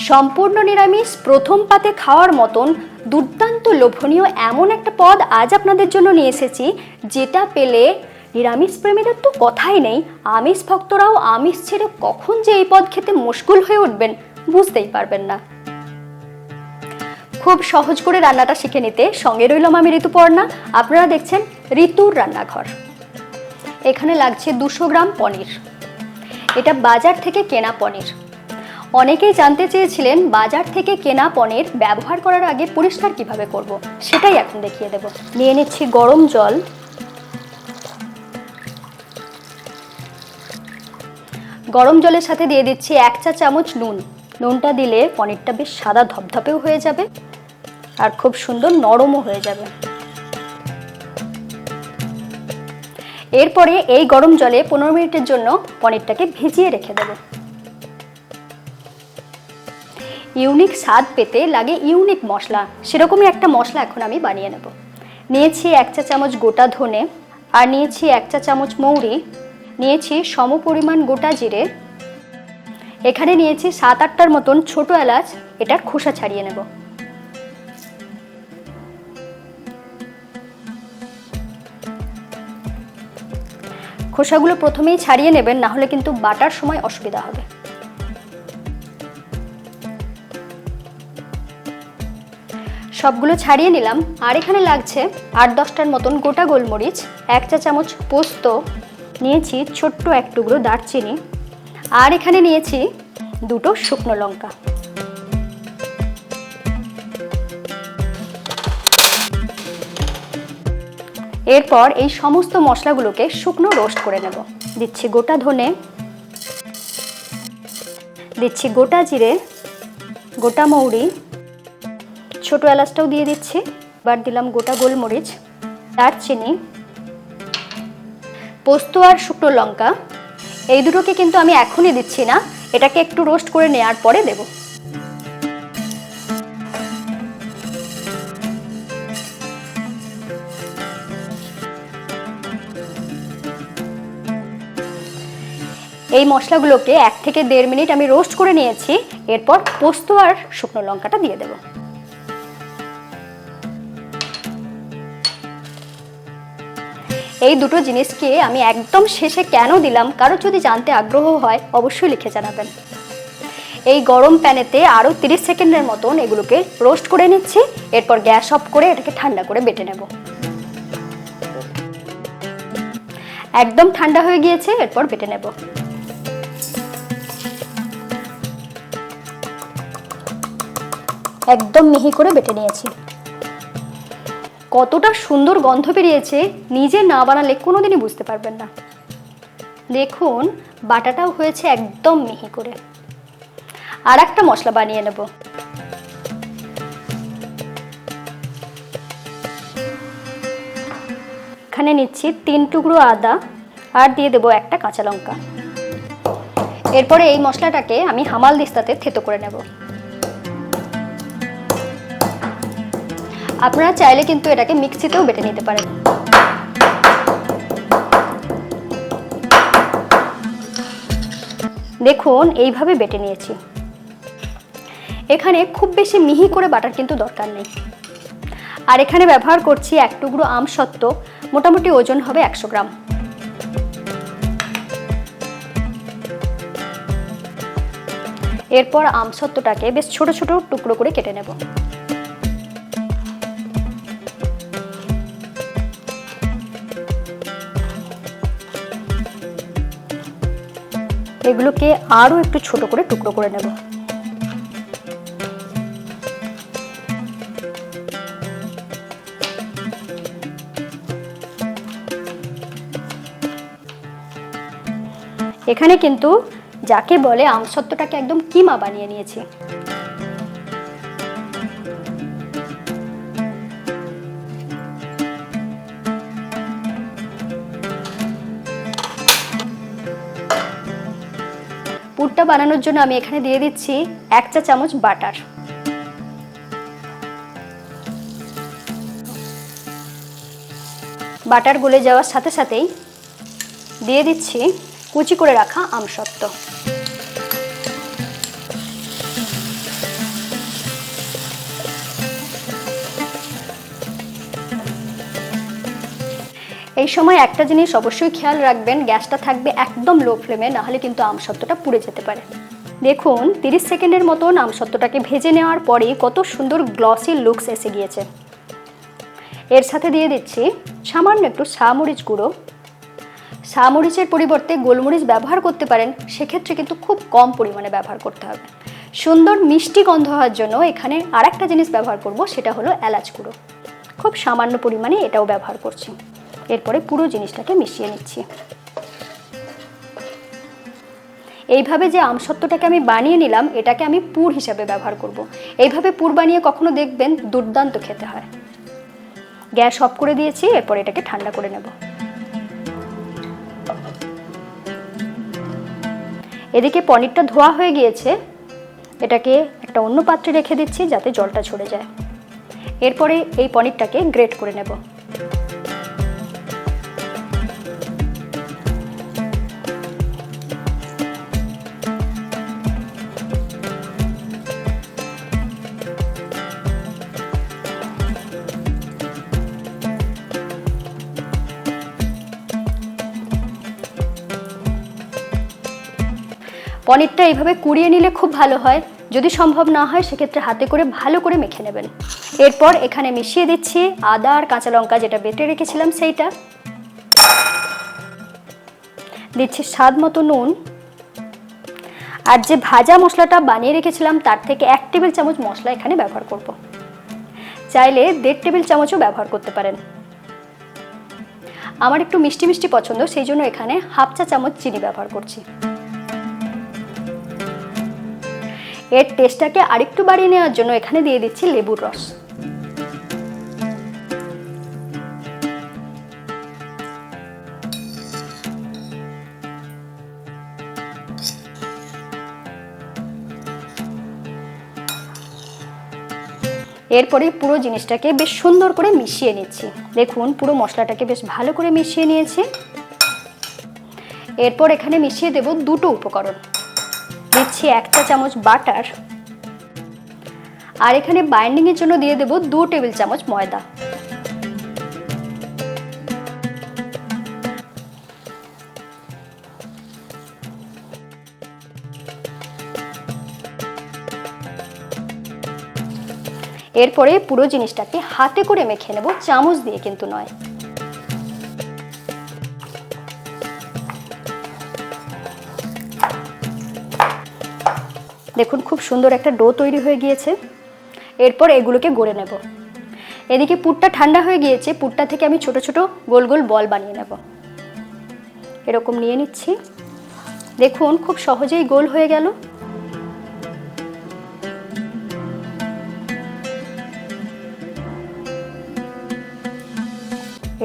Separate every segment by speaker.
Speaker 1: সম্পূর্ণ নিরামিষ প্রথম পাতে খাওয়ার মতন দুর্দান্ত লোভনীয় এমন একটা পদ আজ আপনাদের জন্য নিয়ে এসেছি, যেটা পেলে নিরামিষ প্রেমীদের তো কথাই নেই। আমিষ ভক্তরাও আমিষ ছেড়ে কখন যে এই পদ খেতে মশগুল হয়ে উঠবেন বুঝতেই পারবেন না। খুব সহজ করে রান্নাটা শিখে নিতে সঙ্গে রইলাম আমি ঋতুপর্ণা। আপনারা দেখছেন ঋতুর রান্নাঘর। এখানে লাগছে 200 গ্রাম পনির। এটা বাজার থেকে কেনা পনির। অনেকেই জানতে চেয়েছিলেন বাজার থেকে কেনা পনির ব্যবহার করার আগে পরিষ্কার কিভাবে করব, সেটাই এখন দেখিয়ে দেব। নিয়ে নিচ্ছি গরম জল, গরম জলের সাথে দিয়ে দিচ্ছি 1 চা চামচ নুন। নুনটা দিলে পনিরটা বেশ সাদা ধপধপেও হয়ে যাবে আর খুব সুন্দর নরমও হয়ে যাবে। এরপরে এই গরম জলে 15 মিনিটের জন্য পনিরটাকে ভিজিয়ে রেখে দেব। ইউনিক স্বাদ পেতে লাগে ইউনিক মশলা, সেরকমই একটা মশলা এখন আমি বানিয়ে নেব। নিয়েছি 1 চা চামচ গোটা ধনে, আর নিয়েছি 1 চা চামচ মৌরি, নিয়েছি সমপরিমাণ গোটা জিরে, এখানে নিয়েছি 7-8টার মতন ছোট এলাচ, এটার খোসা ছাড়িয়ে নেব। খোসাগুলো প্রথমেই ছাড়িয়ে নেবেন, না হলে কিন্তু বাটার সময় অসুবিধা হবে। সবগুলো ছাড়িয়ে নিলাম। আর এখানে লাগছে 8-10টার মতন গোটা গোলমরিচ, 1 চা চামচ পোস্ত, নিয়েছি ছোট্ট 1 টুকরো দারচিনি, আর এখানে নিয়েছি 2টো শুকনো লঙ্কা। এরপর এই সমস্ত মশলাগুলোকে শুকনো রোস্ট করে নেব। দিচ্ছি গোটা ধনে, দিচ্ছি গোটা জিরে, গোটা মৌরি, ছোট এলাচটাও দিয়ে দিচ্ছি, এবার দিলাম গোটা গোলমরিচ, দারচিনি, পোস্ত আর শুকনো লঙ্কা। এই দুটোকে কিন্তু আমি এখনই দিচ্ছি না, এটাকে একটু রোস্ট করে নেওয়ার পরে দেব। এই মশলাগুলোকে 1 থেকে 1.5 মিনিট আমি রোস্ট করে নিয়েছি। এরপর পোস্ত আর শুকনো লঙ্কাটা দিয়ে দেব। এই দুটো জিনিসকে আমি একদম শেষে কেন দিলাম, কারো যদি জানতে আগ্রহ হয় অবশ্যই লিখে জানাবেন। এই গরম প্যানেতে আরও 30 সেকেন্ডের মতন এগুলোকে রোস্ট করে নিচ্ছি। এরপর গ্যাস অফ করে এটাকে ঠান্ডা করে বেটে নেব। একদম ঠান্ডা হয়ে গিয়েছে, এরপর বেটে নেব। একদম মিহি করে বেটে নিয়েছি। কতটা সুন্দর গন্ধ বেরিয়েছে, নিজে না বানালে কোনোদিনই বুঝতে পারবেন না। দেখুন বাটাটাও হয়েছে একদম মিহি করে। আর একটা মশলা বানিয়ে নেব। এখানে নিচ্ছি 3 টুকরো আদা, আর দিয়ে দেবো 1টা কাঁচা লঙ্কা। এরপরে এই মশলাটাকে আমি হামাল দিস্তাতে থেতো করে নেব। আপনারা চাইলে কিন্তু এটাকে মিক্সিতেও বেটে নিতে পারেন। দেখুন এইভাবে বেটে নিয়েছি। এখানে খুব বেশি মিহি করে বাটার কিন্তু দরকার নেই। আর এখানে ব্যবহার করছি 1 টুকরো আমসত্ত্ব, মোটামুটি ওজন হবে 100 গ্রাম। এরপর আমসত্ত্বটাকে বেশ ছোট ছোট টুকরো করে কেটে নেব। এগুলোকে আরও একটু ছোট করে টুকরো করে নেব। এখানে কিন্তু যাকে বলে আমসত্ত্বটাকে একদম কিমা বানিয়ে নিয়েছি। পুরটা বানানোর জন্য আমি এখানে দিয়ে দিচ্ছি 1 চা চামচ বাটার। বাটার গলে যাওয়ার সাথে সাথেই দিয়ে দিচ্ছি কুচি করে রাখা আমসত্ত্ব। এই সময় একটা জিনিস অবশ্যই খেয়াল রাখবেন, গ্যাসটা থাকবে একদম লো ফ্লেমে, নাহলে কিন্তু আমসত্ত্বটা পুড়ে যেতে পারে। দেখুন 30 সেকেন্ডের মতন আমসত্ত্বটাকে ভেজে নেওয়ার পরেই কত সুন্দর গ্লসি লুকস এসে গিয়েছে। এর সাথে দিয়ে দিচ্ছি সামান্য একটু শামরিচ গুঁড়ো। শামরিচের পরিবর্তে গোলমরিচ ব্যবহার করতে পারেন, সেক্ষেত্রে কিন্তু খুব কম পরিমাণে ব্যবহার করতে হবে। সুন্দর মিষ্টি গন্ধ হওয়ার জন্য এখানে আরেকটা জিনিস ব্যবহার করব, সেটা হলো এলাচ গুঁড়ো। খুব সামান্য পরিমাণে এটাও ব্যবহার করছি। এরপরে পুরো জিনিসটাকে মিশিয়ে নিচ্ছি। এইভাবে যে আমসত্ত্বটাকে আমি বানিয়ে নিলাম, এটাকে আমি পুর হিসাবে ব্যবহার করব। এইভাবে পুর বানিয়ে কখনো দেখবেন দুর্দান্ত খেতে হয়। গ্যাস অফ করে দিয়েছি, এরপর এটাকে ঠান্ডা করে নেব। এদিকে পনিরটা ধোয়া হয়ে গিয়েছে, এটাকে একটা অন্য পাত্রে রেখে দিচ্ছি যাতে জলটা ঝরে যায়। এরপরে এই পনিরটাকে গ্রেট করে নেব। পনিরটা এইভাবে কুড়িয়ে নিলে খুব ভালো হয়, যদি সম্ভব না হয় সেক্ষেত্রে হাতে করে ভালো করে মেখে নেবেন। এরপর এখানে মিশিয়ে দিচ্ছি আদা আর কাঁচা লঙ্কা যেটা বেটে রেখেছিলাম সেইটা, দিচ্ছি স্বাদ মতো নুন, আর যে ভাজা মশলাটা বানিয়ে রেখেছিলাম তার থেকে 1 টেবিল চামচ মশলা এখানে ব্যবহার করব। চাইলে 1.5 টেবিল চামচও ব্যবহার করতে পারেন। আমার একটু মিষ্টি মিষ্টি পছন্দ, সেই জন্য এখানে 1/2 চা চামচ চিনি ব্যবহার করছি। এর টেস্টটাকে আরেকটু বাড়িয়ে নেওয়ার জন্য এখানে দিয়ে দিচ্ছি লেবুর রস। এরপরে পুরো জিনিসটাকে বেশ সুন্দর করে মিশিয়ে নিচ্ছি। দেখুন পুরো মশলাটাকে বেশ ভালো করে মিশিয়ে নিয়েছি। এরপর এখানে মিশিয়ে দেব দুটো উপকরণ। দিচ্ছি 1 চা চামচ বাটার, আর এখানে বাইন্ডিং এর জন্য দিয়ে দেব 2 টেবিল চামচ ময়দা। এরপরে পুরো জিনিসটাকে হাতে করে মেখে নেব, চামচ দিয়ে কিন্তু নয়। দেখুন খুব সুন্দর একটা ডো তৈরি হয়ে গিয়েছে। এরপর এগুলোকে গড়ে নেব। এদিকে পুরটা ঠান্ডা হয়ে গিয়েছে, পুরটা থেকে আমি ছোট ছোট গোল গোল বল বানিয়ে নেব। এরকম নিয়ে নিচ্ছি। দেখুন খুব সহজেই গোল হয়ে গেল।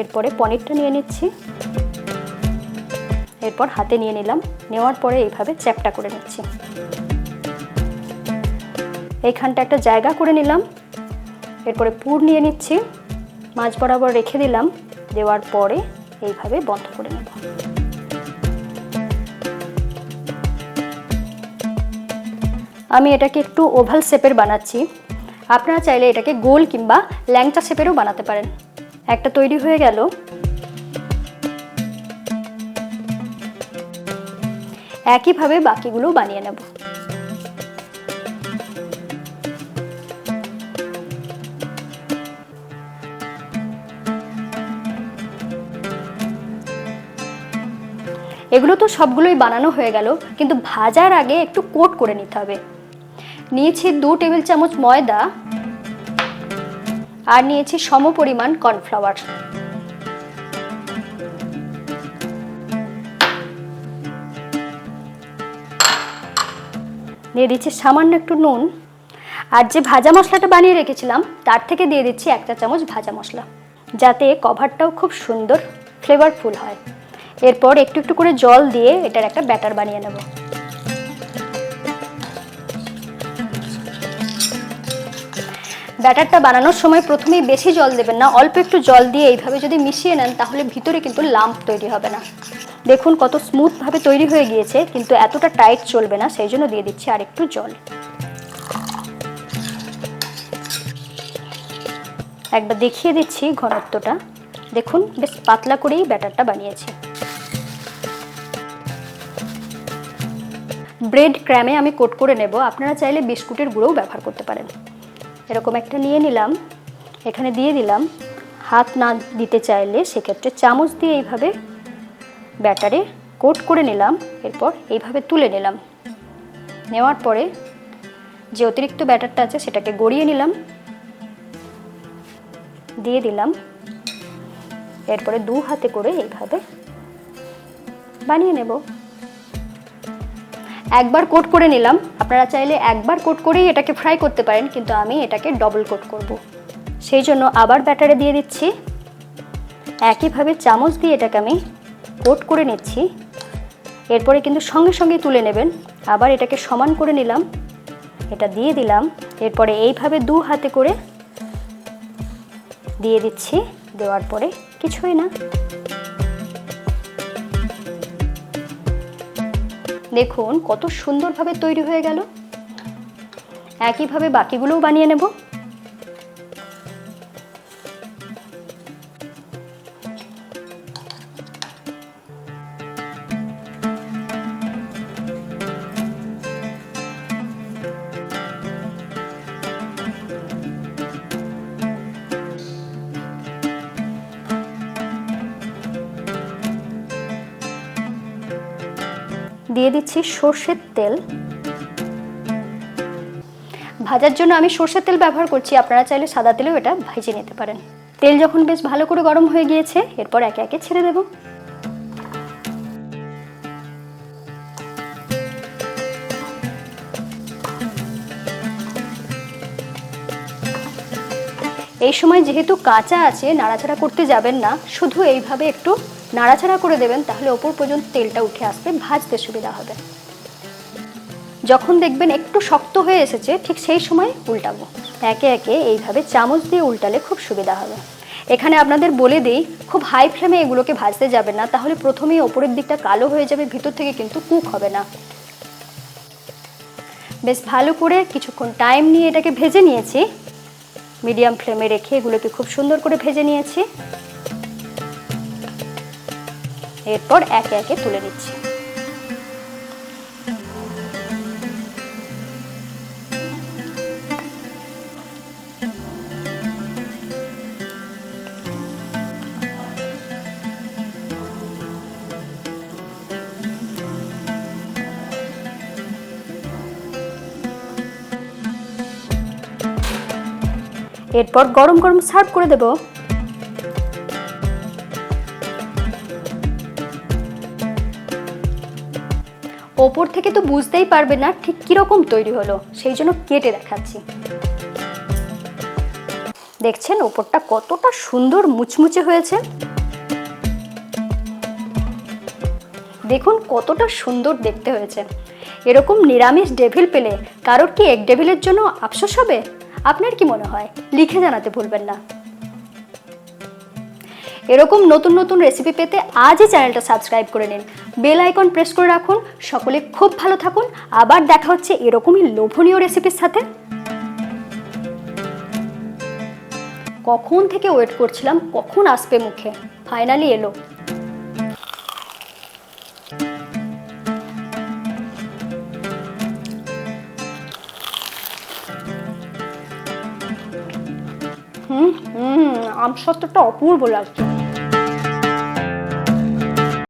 Speaker 1: এরপরে পনিরটা নিয়ে নিচ্ছি। এরপর হাতে নিয়ে নিলাম, নেওয়ার পরে এইভাবে চ্যাপটা করে নিচ্ছি। এইখানটা একটা জায়গা করে নিলাম। এরপরে পুর নিয়ে নিচ্ছি, মাঝ বরাবর রেখে দিলাম, দেওয়ার পরে এইভাবে বন্ধ করে নেব। আমি এটাকে একটু ওভাল শেপের বানাচ্ছি, আপনারা চাইলে এটাকে গোল কিংবা ল্যাংচা শেপেরও বানাতে পারেন। একটা তৈরি হয়ে গেল। একইভাবে বাকিগুলো বানিয়ে নেব। এগুলো তো সবগুলোই বানানো হয়ে গেল, কিন্তু ভাজার আগে একটু কোট করে নিতে হবে। নিয়েছি 2 টেবিল চামচ ময়দা, আর নিয়েছি সমপরিমাণ কর্নফ্লাওয়ার। দিয়ে দিচ্ছি সামান্য একটু নুন, আর যে ভাজা মশলাটা বানিয়ে রেখেছিলাম তার থেকে দিয়ে দিচ্ছি 1 চা চামচ ভাজা মশলা, যাতে কভারটাও খুব সুন্দর ফ্লেভারফুল হয়। এরপর একটু একটু করে জল দিয়ে এটার একটা ব্যাটার বানিয়ে নেব। ব্যাটারটা বানানোর সময় প্রথমেই বেশি জল দেবেন না, অল্প একটু জল দিয়ে এইভাবে যদি মিশিয়ে নেন তাহলে ভিতরে কিন্তু লাম্প তৈরি হবে না। দেখুন কত স্মুথভাবে তৈরি হয়ে গিয়েছে, কিন্তু এতটা টাইট চলবে না, সেই জন্য দিয়ে দিচ্ছি আর একটু জল। একবার দেখিয়ে দিচ্ছি ঘনত্বটা। দেখুন বেশ পাতলা করেই ব্যাটারটা বানিয়েছি। ব্রেড ক্র্যামে আমি কোট করে নেব, আপনারা চাইলে বিস্কুটের গুঁড়োও ব্যবহার করতে পারেন। এরকম একটা নিয়ে নিলাম, এখানে দিয়ে দিলাম। হাত না দিতে চাইলে সেক্ষেত্রে চামচ দিয়ে এইভাবে ব্যাটারে কোট করে নিলাম, এরপর এইভাবে তুলে নিলাম। নেওয়ার পরে যে অতিরিক্ত ব্যাটারটা আছে সেটাকে গড়িয়ে নিলাম, দিয়ে দিলাম। এরপরে দু হাতে করে এইভাবে বানিয়ে নেব। একবার কোট করে নিলাম, আপনারা চাইলে একবার কোট করেই এটাকে ফ্রাই করতে পারেন, কিন্তু আমি এটাকে ডবল কোট করব। সেই জন্য আবার ব্যাটারে দিয়ে দিচ্ছি। একইভাবে চামচ দিয়ে এটাকে আমি কোট করে নিচ্ছি। এরপরে কিন্তু সঙ্গে সঙ্গে তুলে নেবেন। আবার এটাকে সমান করে নিলাম, এটা দিয়ে দিলাম। এরপরে এইভাবে দু হাতে করে দিয়ে দিচ্ছি। দেওয়ার পরে কিছুই না, দেখুন কত সুন্দরভাবে তৈরি হয়ে গেল। একইভাবে বাকিগুলোও বানিয়ে নেব। দিয়ে দিচ্ছি সরষের তেল। ভাজার জন্য আমি সরষের তেল ব্যবহার করছি, আপনারা চাইলে সাদা তেলেও এটা ভেজে নিতে পারেন। তেল যখন বেশ ভালো করে গরম হয়ে গিয়েছে, এরপর একে একে ছেড়ে দেব। এই সময় যেহেতু কাঁচা আছে, নাড়াচাড়া করতে যাবেন না, শুধু এইভাবে একটু নাড়াচাড়া করে দেবেন, তাহলে ওপর পর্যন্ত তেলটা উঠে আসবে, ভাজতে সুবিধা হবে। যখন দেখবেন একটু শক্ত হয়ে এসেছে, ঠিক সেই সময় উল্টাবো। একে একে এইভাবে চামচ দিয়ে উল্টালে খুব সুবিধা হবে। এখানে আপনাদের বলে দিই, খুব হাই ফ্লেমে এগুলোকে ভাজতে যাবেন না, তাহলে প্রথমেই ওপরের দিকটা কালো হয়ে যাবে, ভিতর থেকে কিন্তু কুক হবে না। বেশ ভালো করে কিছুক্ষণ টাইম নিয়ে এটাকে ভেজে নিয়েছি। মিডিয়াম ফ্লেমে রেখে এগুলোকে খুব সুন্দর করে ভেজে নিয়েছি। এরপর একে একে তুলে নিচ্ছি। এরপর গরম গরম সার্ভ করে দেব। ওপর থেকে তো বুঝতেই পারবে না ঠিক কিরকম তৈরি হলো, সেই জন্য কেটে দেখাচ্ছি। দেখছেন ওপরটা কতটা সুন্দর মুচমুচে হয়েছে, দেখুন কতটা সুন্দর দেখতে হয়েছে। এরকম নিরামিষ ডেভিল পেলে কারোর কি এগ ডেভিলের জন্য আফসোস হবে? আপনার কি মনে হয়? লিখে জানাতে ভুলবেন না। এরকম নতুন নতুন রেসিপি পেতে আজই চ্যানেলটা সাবস্ক্রাইব করে নিন, বেল আইকন প্রেস করে রাখুন। সকলে খুব ভালো থাকুন, আবার দেখা হচ্ছে এরকমই লোভনীয় রেসিপির সাথে। কখন থেকে ওয়েট করছিলাম কখন আসবে মুখে, ফাইনালি এলো। আমসত্ত্বটা অপূর্ব লাগছে।